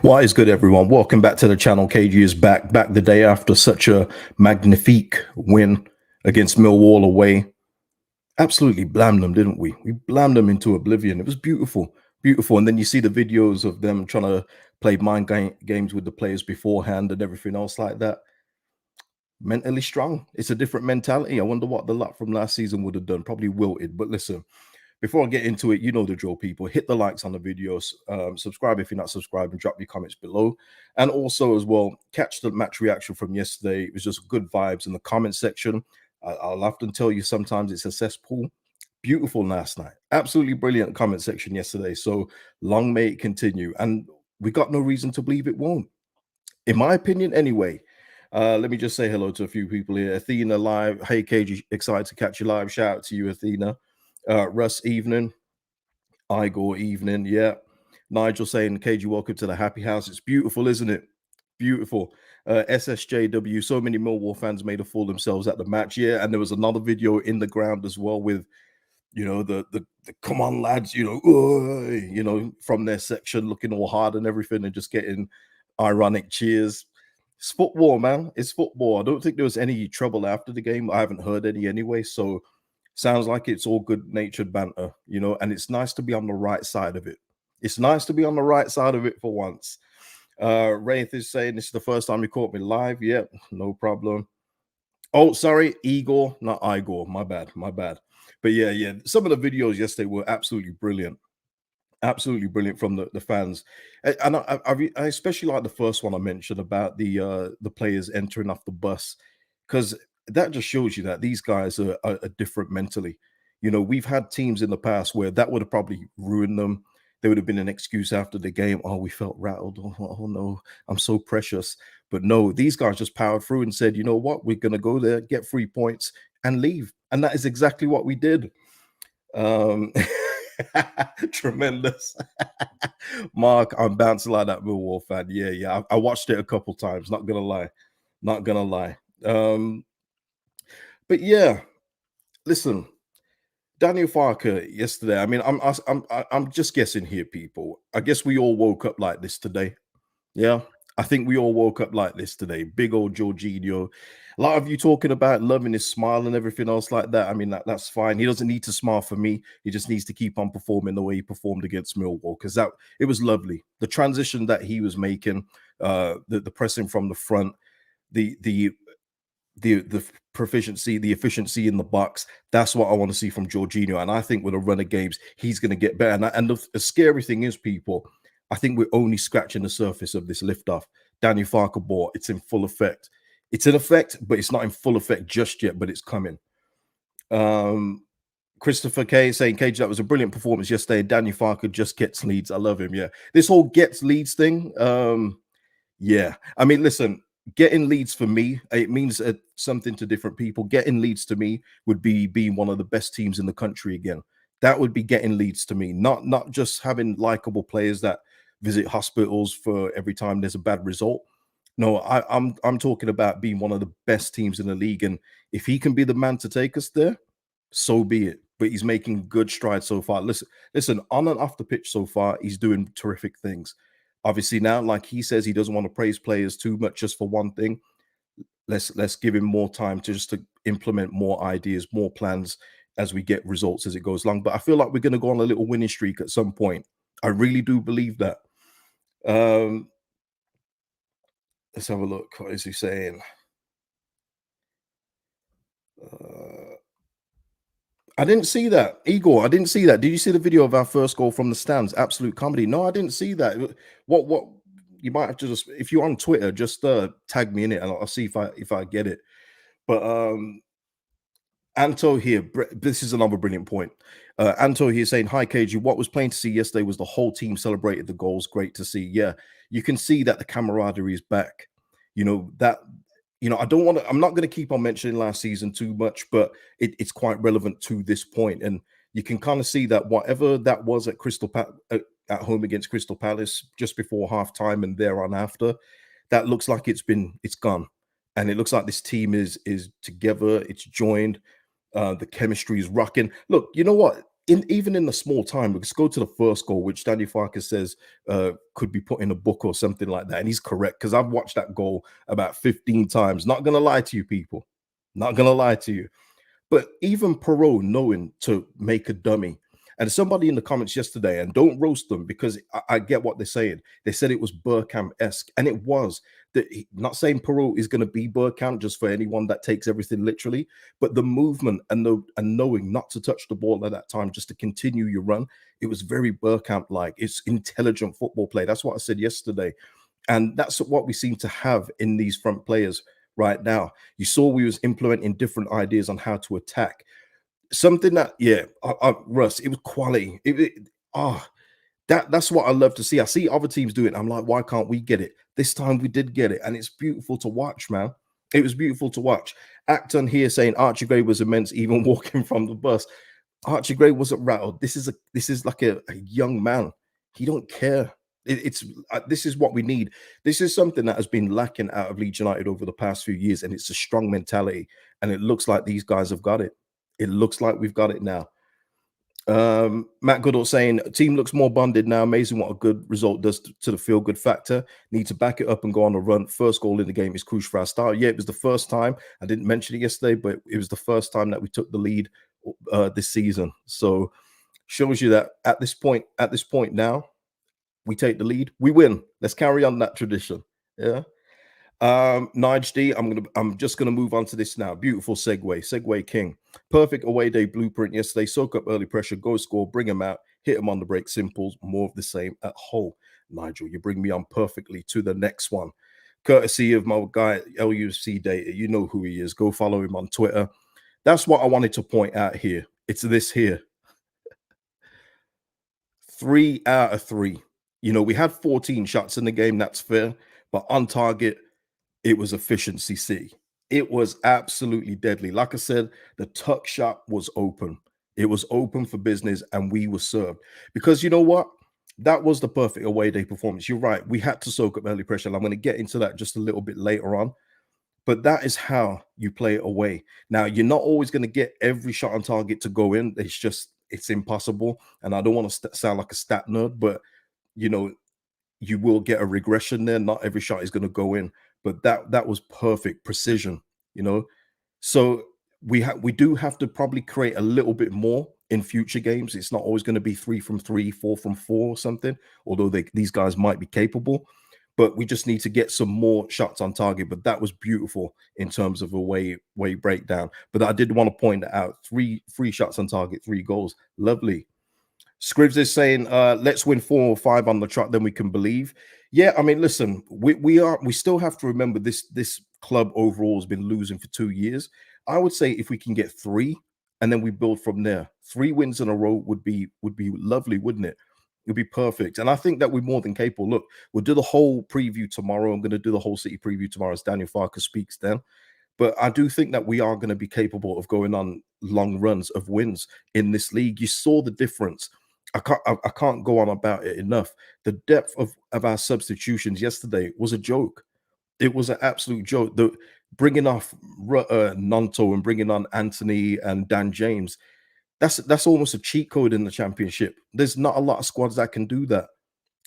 What is good, everyone? Welcome back to the channel. KG is back the day after such a magnifique win against Millwall away. Absolutely blammed them, didn't we? We blammed them into oblivion. It was beautiful, beautiful. And then you see the videos of them trying to play games with the players beforehand and everything else like that. Mentally strong. It's a different mentality. I wonder what the lot from last season would have done. Probably wilted. But listen, before I get into it, you know the drill, people. Hit the likes on the videos, subscribe if you're not subscribed, and drop your comments below. And also, as well, catch the match reaction from yesterday. It was just good vibes in the comment section. I'll often tell you sometimes it's a cesspool. Beautiful last night. Absolutely brilliant comment section yesterday. So long may it continue. And we got no reason to believe it won't. In my opinion, anyway. Let me just say hello to a few people here. Athena live. Hey, KG, excited to catch you live. Shout out to you, Athena. Russ, evening. Igor, evening. Yeah. Nigel saying, KG, welcome to the happy house. It's beautiful, isn't it? Beautiful. SSJW, so many Millwall fans made a fool themselves at the match. Yeah, and there was another video in the ground as well with, you know, the come on, lads, you know, from their section looking all hard and everything and just getting ironic cheers. It's football, man. It's football. I don't think there was any trouble after the game. I haven't heard any anyway. So sounds like it's all good-natured banter, you know, and it's nice to be on the right side of it. It's nice to be on the right side of it for once. Wraith is saying this is the first time you caught me live. Yep, no problem. Oh, sorry, Igor, not Igor. My bad, my bad. But yeah, some of the videos yesterday were absolutely brilliant. Absolutely brilliant from the fans, and I especially like the first one I mentioned about the players entering off the bus, because that just shows you that these guys are different mentally. You know, we've had teams in the past where that would have probably ruined them. There would have been an excuse after the game. Oh, we felt rattled. Oh no, I'm so precious. But no, these guys just powered through and said, you know what, we're going to go there, get 3 points, and leave. And that is exactly what we did. Tremendous. Mark, I'm bouncing like that Millwall fan. Yeah. I watched it a couple times, not gonna lie. But yeah, listen, Daniel Farke yesterday. I mean, I'm just guessing here, people. I guess we all woke up like this today. Yeah, I think we all woke up like this today. Big old Jorginho. A lot of you talking about loving his smile and everything else like that. I mean, that's fine. He doesn't need to smile for me. He just needs to keep on performing the way he performed against Millwall, because it was lovely. The transition that he was making, the pressing from the front, the proficiency, the efficiency in the box. That's what I want to see from Jorginho. And I think with a run of games, he's going to get better. And the scary thing is, people, I think we're only scratching the surface of this liftoff. Daniel Farke ball, it's in full effect. It's in effect, but it's not in full effect just yet, but it's coming. Christopher K saying, Cage, that was a brilliant performance yesterday. Daniel Farke just gets Leeds. I love him. Yeah. This whole gets Leeds thing. Yeah. I mean, listen, getting Leeds for me, it means something to different people. Getting Leeds to me would be being one of the best teams in the country again. That would be getting Leeds to me, not just having likable players that visit hospitals for every time there's a bad result. No, I'm talking about being one of the best teams in the league, and if he can be the man to take us there, so be it. But he's making good strides so far. Listen, on and off the pitch so far, he's doing terrific things. Obviously now, like he says, he doesn't want to praise players too much just for one thing. Let's give him more time to implement more ideas, more plans as we get results as it goes along. But I feel like we're going to go on a little winning streak at some point. I really do believe that. Let's have a look. What is he saying? I didn't see that. Igor, I didn't see that. Did you see the video of our first goal from the stands? Absolute comedy. No, I didn't see that. What you might have to just, if you're on Twitter, just tag me in it and I'll see if I get it. But Anto here, this is another brilliant point. Anto here saying, hi KG, what was plain to see yesterday was the whole team celebrated the goals. Great to see. Yeah, you can see that the camaraderie is back. You know, I'm not going to keep on mentioning last season too much, but it's quite relevant to this point. And you can kind of see that whatever that was at at home against Crystal Palace just before halftime and there on after, that looks like it's gone. And it looks like this team is together, it's joined. The chemistry is rocking. Look, you know what? even in the small time, let's go to the first goal, which Daniel Farke says could be put in a book or something like that. And he's correct, because I've watched that goal about 15 times. Not gonna lie to you, people. Not gonna lie to you. But even Perot knowing to make a dummy, and somebody in the comments yesterday, and don't roast them, because I get what they're saying. They said it was Burkham-esque, and it was. Not saying Perot is going to be Burkham, just for anyone that takes everything literally, but the movement and knowing not to touch the ball at that time, just to continue your run, it was very Burkham-like. It's intelligent football play. That's what I said yesterday, and that's what we seem to have in these front players right now. You saw we was implementing different ideas on how to attack. Something that, yeah, Russ, it was quality. That's what I love to see. I see other teams do it. I'm like, why can't we get it? This time we did get it, and it's beautiful to watch, man. It was beautiful to watch. Acton here saying Archie Gray was immense, even walking from the bus. Archie Gray wasn't rattled. This is like a young man. He don't care. This is what we need. This is something that has been lacking out of Leeds United over the past few years, and it's a strong mentality. And it looks like these guys have got it. It looks like we've got it now. Matt Goodall saying team looks more bonded now. Amazing what a good result does to the feel good factor. Need to back it up and go on a run. First goal in the game is crucial for our start. Yeah, it was the first time. I didn't mention it yesterday, but it was the first time that we took the lead this season. So shows you that at this point now, we take the lead, we win. Let's carry on that tradition. Yeah. Nige D, I'm just gonna move on to this now. Beautiful segue king. Perfect away day blueprint yesterday. Soak up early pressure, go score, bring them out, hit them on the break. Simple, more of the same at Hull. Nigel, you bring me on perfectly to the next one. Courtesy of my guy LUC Data. You know who he is. Go follow him on Twitter. That's what I wanted to point out here. It's this here. 3 out of 3. You know, we had 14 shots in the game, that's fair, but on target, it was efficiency C. It was absolutely deadly. Like I said, the tuck shot was open. It was open for business, and we were served. Because you know what? That was the perfect away day performance. You're right. We had to soak up early pressure. And I'm going to get into that just a little bit later on. But that is how you play it away. Now, you're not always going to get every shot on target to go in. It's impossible. And I don't want to sound like a stat nerd, but you know, you will get a regression there. Not every shot is going to go in, but that was perfect precision, you know. So we do have to probably create a little bit more in future games. It's not always going to be 3 from 3, 4 from 4 or something, although these guys might be capable. But we just need to get some more shots on target. But that was beautiful in terms of a way breakdown. But I did want to point that out. Three shots on target, 3 goals. Lovely. Scribs is saying, let's win 4 or 5 on the trot, then we can believe. Yeah, I mean, listen, we still have to remember this club overall has been losing for 2 years. I would say if we can get 3 and then we build from there, 3 wins in a row would be lovely, wouldn't it? It would be perfect. And I think that we're more than capable. Look, we'll do the whole preview tomorrow. I'm going to do the whole City preview tomorrow as Daniel Farke speaks then. But I do think that we are going to be capable of going on long runs of wins in this league. You saw the difference. I can't go on about it enough. The depth of our substitutions yesterday was a joke. It was an absolute joke. Bringing off Nonto and bringing on Anthony and Dan James, that's almost a cheat code in the Championship. There's not a lot of squads that can do that.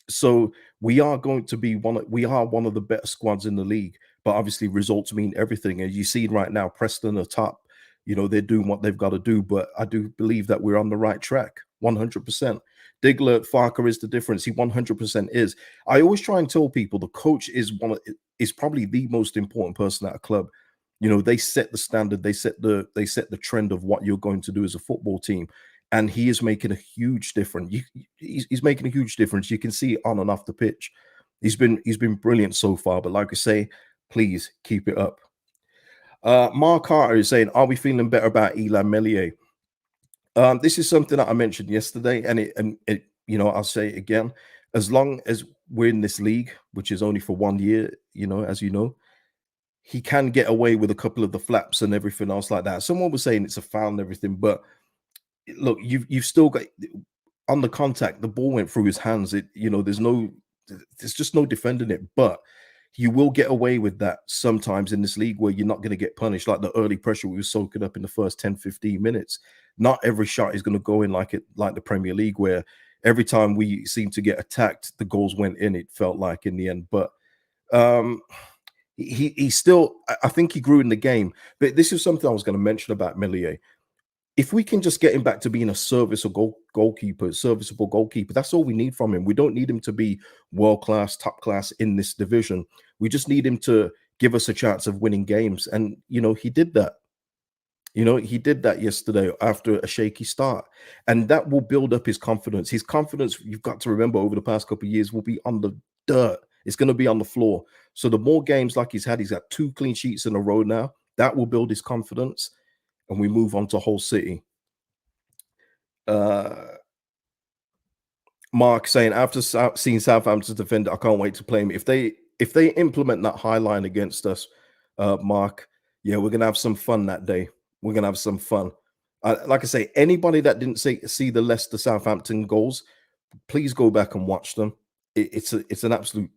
So we are going to be one of the better squads in the league. But obviously, results mean everything. And you see right now, Preston are top. You know, they're doing what they've got to do. But I do believe that we're on the right track, 100%. Diggler, Farke is the difference. He 100% is. I always try and tell people the coach is probably the most important person at a club. You know, they set the standard, they set the trend of what you're going to do as a football team. And he is making a huge difference. He's making a huge difference. You can see it on and off the pitch. He's been brilliant so far. But like I say, please keep it up. Mark Carter is saying, are we feeling better about Eli Melier? This is something that I mentioned yesterday, and it you know, I'll say it again. As long as we're in this league, which is only for 1 year, you know, as you know, he can get away with a couple of the flaps and everything else like that. Someone was saying it's a foul and everything, but look, you've still got on the contact, the ball went through his hands. There's just no defending it. But You will get away with that sometimes in this league where you're not going to get punished, like the early pressure we were soaking up in the first 10, 15 minutes. Not every shot is going to go in like the Premier League, where every time we seem to get attacked, the goals went in, it felt like in the end. But um he still, I think he grew in the game. But this is something I was going to mention about Millier. If we can just get him back to being a serviceable goalkeeper, that's all we need from him. We don't need him to be world class, top class in this division. We just need him to give us a chance of winning games. And he did that. He did that yesterday after a shaky start, and that will build up his confidence. His confidence, you've got to remember, over the past couple of years, will be on the dirt. It's going to be on the floor. So the more games like he's got 2 clean sheets in a row now. That will build his confidence, and we move on to Hull City. Mark saying, after seeing Southampton's defender, I can't wait to play him. If they implement that high line against us, Mark, yeah, we're gonna have some fun that day. We're gonna have some fun. Like I say, anybody that didn't see the Leicester Southampton goals, please go back and watch them. It's an absolute.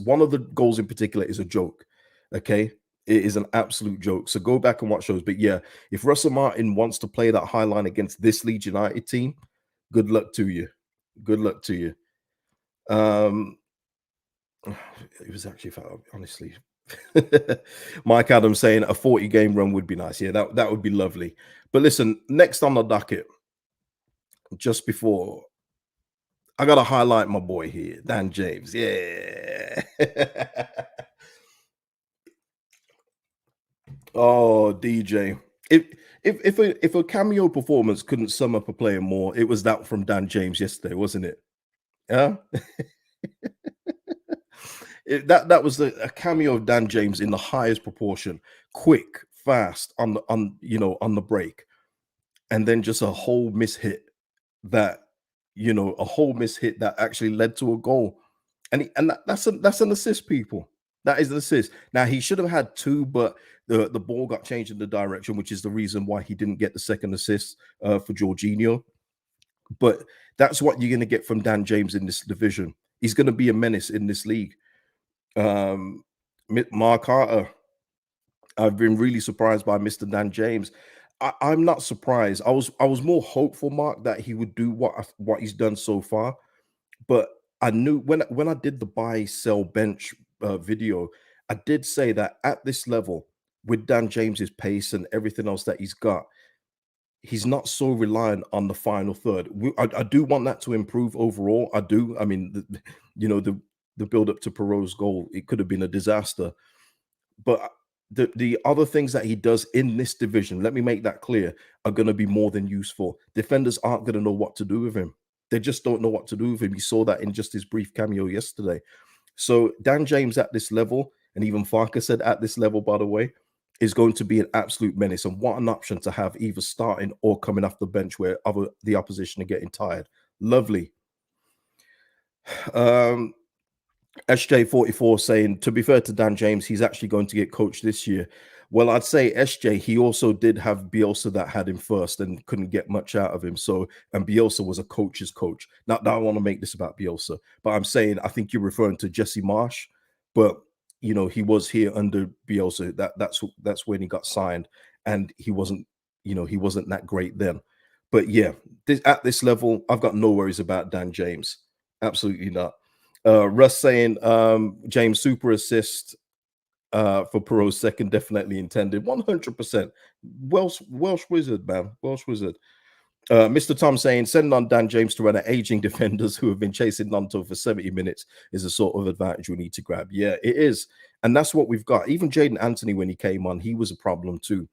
One of the goals in particular is a joke. Okay, it is an absolute joke. So go back and watch those. But yeah, if Russell Martin wants to play that high line against this Leeds United team, good luck to you. Good luck to you. It was actually, honestly, Mike Adams saying a 40-game run would be nice. Yeah, that would be lovely. But listen, next on the docket, just before, I gotta highlight my boy here, Dan James. Yeah. Oh, DJ. If a cameo performance couldn't sum up a player more, it was that from Dan James yesterday, wasn't it? Yeah. That was a cameo of Dan James in the highest proportion, quick, fast on the break, and then just a whole mishit that actually led to a goal, and that's an assist, people. That is an assist. Now he should have had 2, but the ball got changed in the direction, which is the reason why he didn't get the second assist for Jorginho. But that's what you're going to get from Dan James in this division. He's going to be a menace in this league. Mark Carter, I've been really surprised by Mr. Dan James. I'm not surprised. I was more hopeful, Mark, that he would do what he's done so far. But I knew when I did the buy sell bench video, I did say that at this level, with Dan James's pace and everything else that he's got, he's not so reliant on the final third. I do want that to improve overall. I do. I mean, the build up to Perot's goal, it could have been a disaster. But the other things that he does in this division, let me make that clear, are going to be more than useful. Defenders aren't going to know what to do with him. They just don't know what to do with him. You saw that in just his brief cameo yesterday. So Dan James at this level, and even Farke said at this level, by the way, is going to be an absolute menace. And what an option to have, either starting or coming off the bench where the opposition are getting tired. Lovely. SJ44 saying, to be fair to Dan James, he's actually going to get coached this year. Well, I'd say SJ, he also did have Bielsa that had him first and couldn't get much out of him. So, and Bielsa was a coach's coach. Not that I want to make this about Bielsa, but I'm saying, I think you're referring to Jesse Marsh, but he was here under Bielsa. That's when he got signed, and he wasn't that great then. But yeah, at this level, I've got no worries about Dan James. Absolutely not. Russ saying, James super assist for Perot's second, definitely intended. 100%. Welsh wizard, man. Welsh wizard. Mr. Tom saying, send on Dan James to run at aging defenders who have been chasing Nanto for 70 minutes is a sort of advantage we need to grab. Yeah, it is. And that's what we've got. Even Jaden Anthony, when he came on, he was a problem too.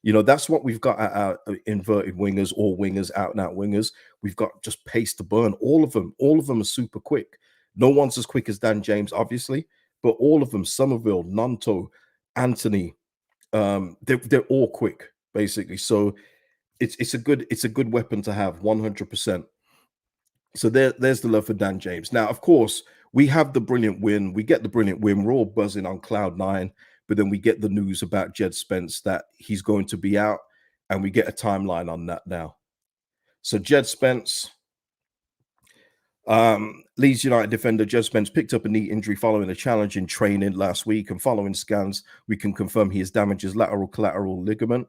That's what we've got at our inverted wingers or wingers, out and out wingers. We've got just pace to burn. All of them are super quick. No one's as quick as Dan James, obviously, but all of them, Somerville, Nanto, Anthony, they're all quick, basically. So it's a good weapon to have, 100%. So there's the love for Dan James. Now, of course, we have the brilliant win. We get the brilliant win. We're all buzzing on cloud 9, but then we get the news about Jed Spence that he's going to be out, and we get a timeline on that now. So Jed Spence, Leeds United defender Jed Spence picked up a knee injury following a challenge in training last week, and following scans, we can confirm he has damaged his lateral collateral ligament.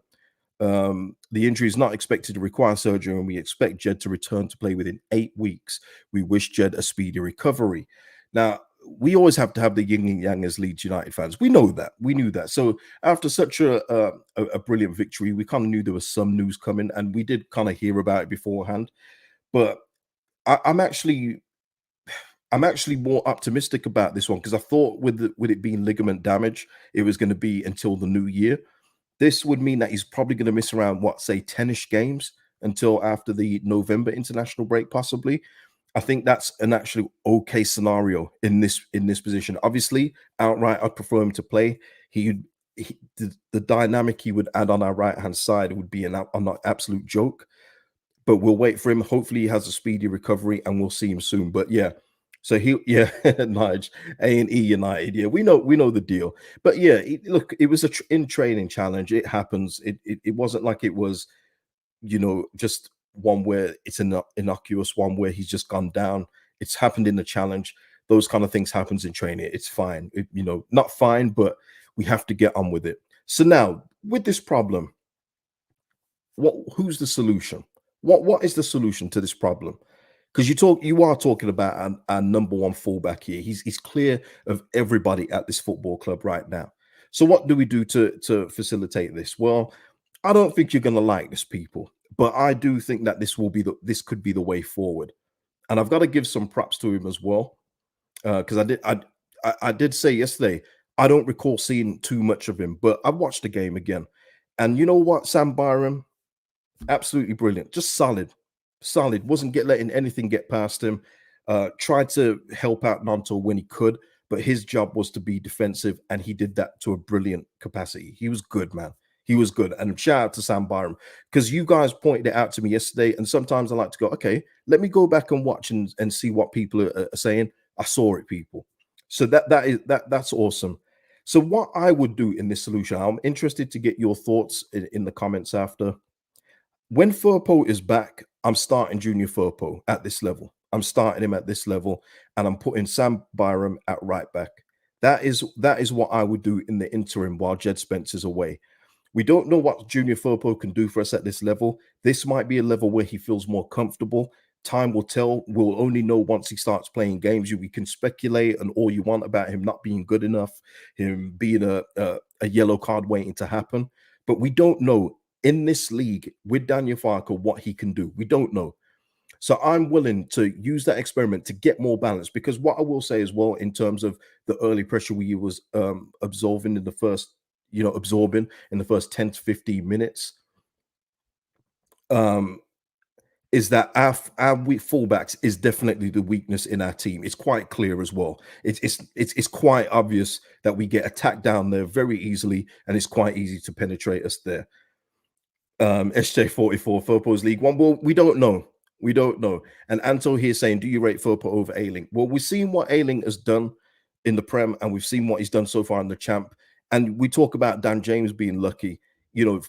The injury is not expected to require surgery, and we expect Jed to return to play within 8 weeks. We wish Jed a speedy recovery. Now, we always have to have the yin and yang as Leeds United fans. We know that. We knew that. So after such a brilliant victory, we kind of knew there was some news coming, and we did kind of hear about it beforehand. But I'm actually more optimistic about this one, because I thought with it being ligament damage, it was going to be until the new year. This would mean that he's probably going to miss around, what, say 10ish games until after the November international break, possibly. I think that's an actually okay scenario in this position. Obviously, outright, I'd prefer him to play. The dynamic he would add on our right hand side would be an absolute joke. But we'll wait for him. Hopefully, he has a speedy recovery, and we'll see him soon. But yeah, so Nige, A&E United. Yeah, we know the deal. But yeah, look, it was in training challenge. It happens. It wasn't like it was, just one where it's an innocuous one where he's just gone down. It's happened in the challenge. Those kind of things happens in training. It's fine. Not fine, but we have to get on with it. So now with this problem, who's the solution? What is the solution to this problem? Because you are talking about our number one fullback here. He's clear of everybody at this football club right now. So what do we do to facilitate this? Well, I don't think you're going to like this, people, but I do think that this could be the way forward. And I've got to give some props to him as well, because I did say yesterday I don't recall seeing too much of him, but I watched the game again, and you know what, Sam Byram, absolutely brilliant, just solid. Wasn't letting anything get past him. Tried to help out Nanto when he could, but his job was to be defensive, and he did that to a brilliant capacity. He was good, man. He was good. And shout out to Sam Byram, because you guys pointed it out to me yesterday. And sometimes I like to go, okay, let me go back and watch and see what people are saying. I saw it, people. So that's awesome. So what I would do in this solution, I'm interested to get your thoughts in the comments after. When Firpo is back, I'm starting Junior Firpo at this level. I'm starting him at this level, and I'm putting Sam Byram at right back. That is what I would do in the interim while Jed Spence is away. We don't know what Junior Firpo can do for us at this level. This might be a level where he feels more comfortable. Time will tell. We'll only know once he starts playing games. We can speculate and all you want about him not being good enough, him being a yellow card waiting to happen. But we don't know in this league with Daniel Farke what he can do. We don't know. So I'm willing to use that experiment to get more balance, because what I will say as well, in terms of the early pressure we was absorbing in the first 10 to 15 minutes, is that our weak fullbacks is definitely the weakness in our team. It's quite clear as well. It's quite obvious that we get attacked down there very easily, and it's quite easy to penetrate us there. SJ44, Firpo's League One. Well, we don't know. We don't know. And Anto here saying, do you rate Firpo over Ailing? Well, we've seen what Ailing has done in the Prem, and we've seen what he's done so far in the Champ. And we talk about Dan James being lucky. The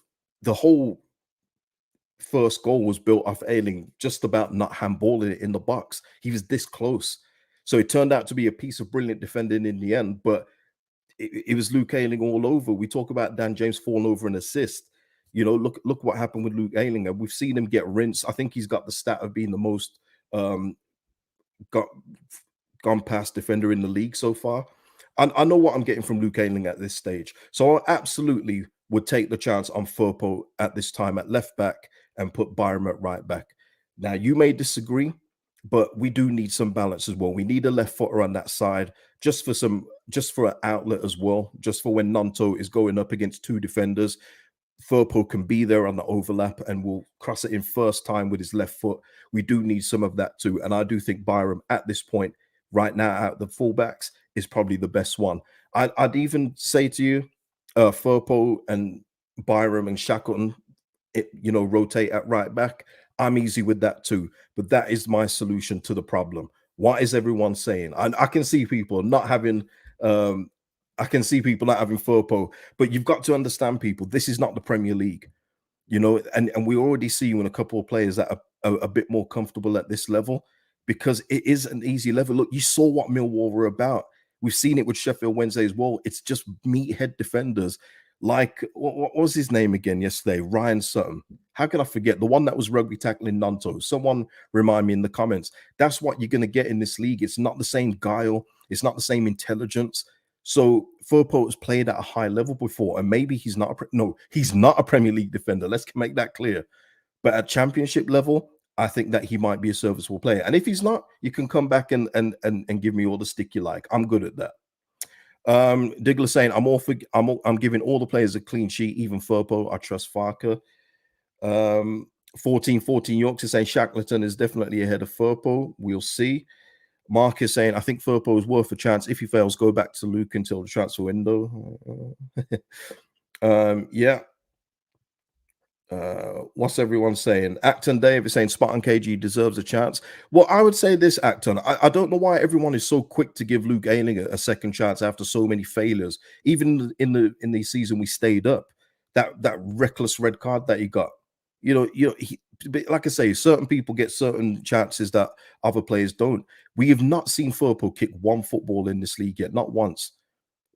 whole first goal was built off Ailing just about not handballing it in the box. He was this close. So it turned out to be a piece of brilliant defending in the end, but it was Luke Ayling all over. We talk about Dan James falling over an assist. Look what happened with Luke Ayling. And we've seen him get rinsed. I think he's got the stat of being the most gone past defender in the league so far. I know what I'm getting from Luke Ayling at this stage. So I absolutely would take the chance on Firpo at this time at left back and put Byram at right back. Now, you may disagree, but we do need some balance as well. We need a left footer on that side just for an outlet as well, just for when Nanto is going up against two defenders. Firpo can be there on the overlap and will cross it in first time with his left foot. We do need some of that too. And I do think Byram at this point, right now, out the fullbacks, is probably the best one. I'd even say to you, Firpo and Byram and Shackleton, rotate at right back. I'm easy with that too. But that is my solution to the problem. What is everyone saying? I can see people not having Firpo, but you've got to understand, people, this is not the Premier League, and we already see when a couple of players that are a bit more comfortable at this level, because it is an easy level. Look, you saw what Millwall were about. We've seen it with Sheffield Wednesday as well. It's just meathead defenders. Like, what was his name again yesterday? Ryan Sutton. How can I forget? The one that was rugby tackling Nanto. Someone remind me in the comments. That's what you're going to get in this league. It's not the same guile. It's not the same intelligence. So Firpo has played at a high level before, and maybe he's not he's not a Premier League defender. Let's make that clear. But at championship level, I think that he might be a serviceable player. And if he's not, you can come back and give me all the stick you like. I'm good at that. Diggler saying I'm giving all the players a clean sheet, even Firpo. I trust Farke. 14 Yorks is saying Shackleton is definitely ahead of Firpo. We'll see. Mark is saying I think Firpo is worth a chance. If he fails, go back to Luke until the transfer window. Yeah. What's everyone saying? Acton Dave is saying Spartan KG deserves a chance. Well, I would say this, Acton. I don't know why everyone is so quick to give Luke Ayling a second chance after so many failures. Even in the season we stayed up, that reckless red card that he got. Like I say, certain people get certain chances that other players don't. We have not seen Firpo kick one football in this league yet, not once.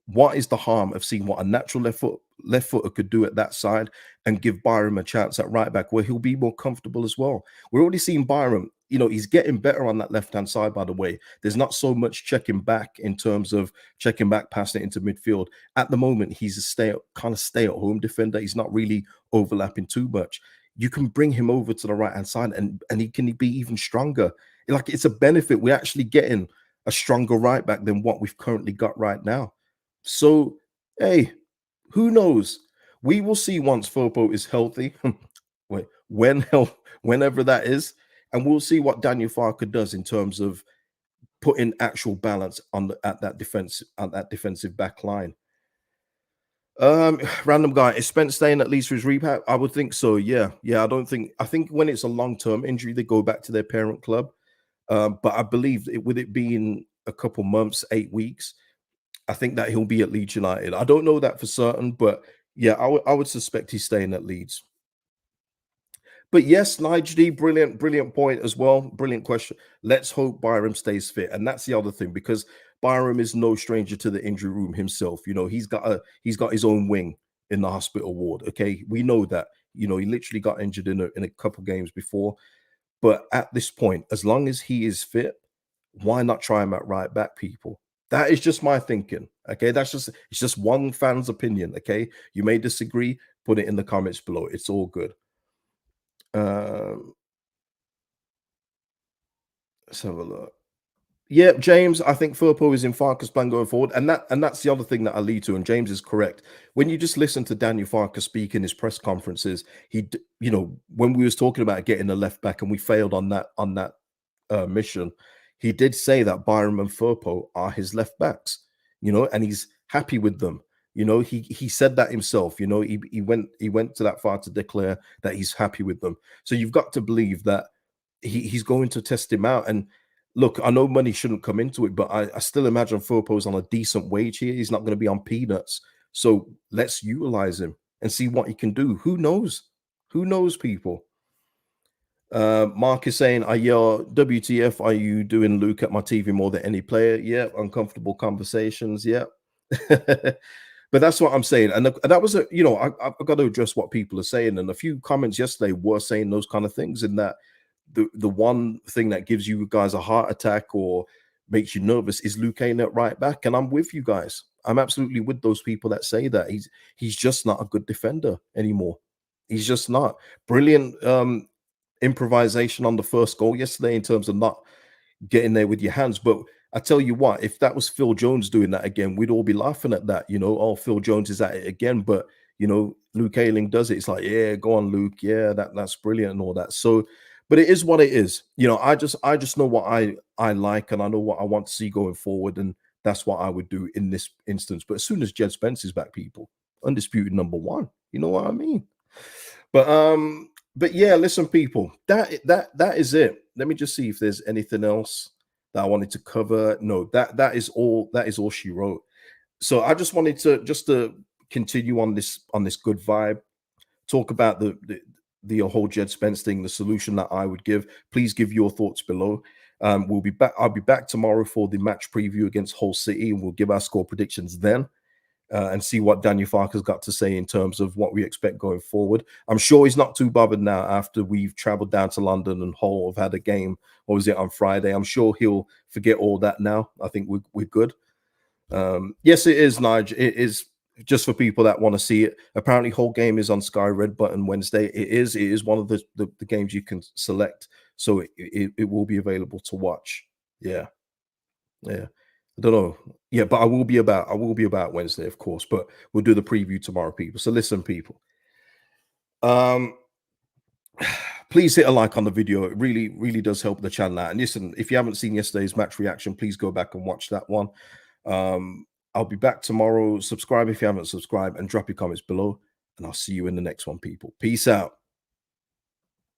What is the harm of seeing what a natural left footer could do at that side and give Byram a chance at right back where he'll be more comfortable as well? We're already seeing Byram, he's getting better on that left-hand side, by the way. There's not so much checking back in terms of checking back, passing it into midfield. At the moment, he's a stay-at-home defender. He's not really overlapping too much. You can bring him over to the right-hand side and he can be even stronger. Like, it's a benefit. We're actually getting a stronger right back than what we've currently got right now. So, hey, who knows? We will see once Firpo is healthy, whenever that is, and we'll see what Daniel Farke does in terms of putting actual balance at that defensive back line. Random guy, is Spence staying at least for his rehab? I would think so. Yeah. I think when it's a long-term injury, they go back to their parent club. But I believe with it being a couple months, 8 weeks, I think that he'll be at Leeds United. I don't know that for certain, but yeah, I would suspect he's staying at Leeds. But yes, Nigel D, brilliant point as well. Brilliant question. Let's hope Byram stays fit. And that's the other thing, because Byram is no stranger to the injury room himself. He's got his own wing in the hospital ward. Okay. We know that. He literally got injured in a couple games before. But at this point, as long as he is fit, why not try him at right back, people? That is just my thinking. Okay. It's just one fan's opinion. Okay. You may disagree, put it in the comments below. It's all good. Let's have a look. Yeah, James, I think Firpo is in Farke's plan going forward. And that's the other thing that I lead to. And James is correct. When you just listen to Daniel Farke speak in his press conferences, when we was talking about getting a left back and we failed on that mission, he did say that Byram and Firpo are his left backs, and he's happy with them. He said that himself. He went to that far to declare that he's happy with them. So you've got to believe that he's going to test him out. And look, I know money shouldn't come into it, but I still imagine Firpo's on a decent wage here. He's not going to be on peanuts. So let's utilize him and see what he can do. Who knows? Who knows, people? Mark is saying, WTF are you doing, Luke, at my TV more than any player? Yeah, uncomfortable conversations. Yeah. But that's what I'm saying. And that was I've got to address what people are saying. And a few comments yesterday were saying those kind of things, in that the one thing that gives you guys a heart attack or makes you nervous is Luke Ayling at right back. And I'm with you guys. I'm absolutely with those people that say that. He's just not a good defender anymore. He's just not. Brilliant improvisation on the first goal yesterday in terms of not getting there with your hands. But I tell you what, if that was Phil Jones doing that again, we'd all be laughing at that. Oh, Phil Jones is at it again. But Luke Ayling does it. It's like, yeah, go on, Luke. Yeah, that's brilliant and all that. So, but it is what it is. I just know what I like, and I know what I want to see going forward, and that's what I would do in this instance. But as soon as Jed Spence is back, people, undisputed number one. You know what I mean? But yeah, listen, people, that is it. Let me just see if there's anything else that I wanted to cover. No, that is all she wrote. So I just wanted to continue on this good vibe, talk about the whole Jed Spence thing, the solution that I would give. Please give your thoughts below. We'll be back. I'll be back tomorrow for the match preview against Hull City, and we'll give our score predictions then. And see what Daniel Farke's got to say in terms of what we expect going forward. I'm sure he's not too bothered now after we've traveled down to London and Hull have had a game. What was it on Friday? I'm sure he'll forget all that now. I think we're good. Yes, it is, Nigel. It is just for people that want to see it. Apparently, Hull game is on Sky Red Button Wednesday. It is one of the games you can select, so it will be available to watch. Yeah. I don't know. Yeah, but I will be about Wednesday, of course. But we'll do the preview tomorrow, people. So listen, people. Please hit a like on the video. It really, really does help the channel out. And listen, if you haven't seen yesterday's match reaction, please go back and watch that one. I'll be back tomorrow. Subscribe if you haven't subscribed and drop your comments below. And I'll see you in the next one, people. Peace out.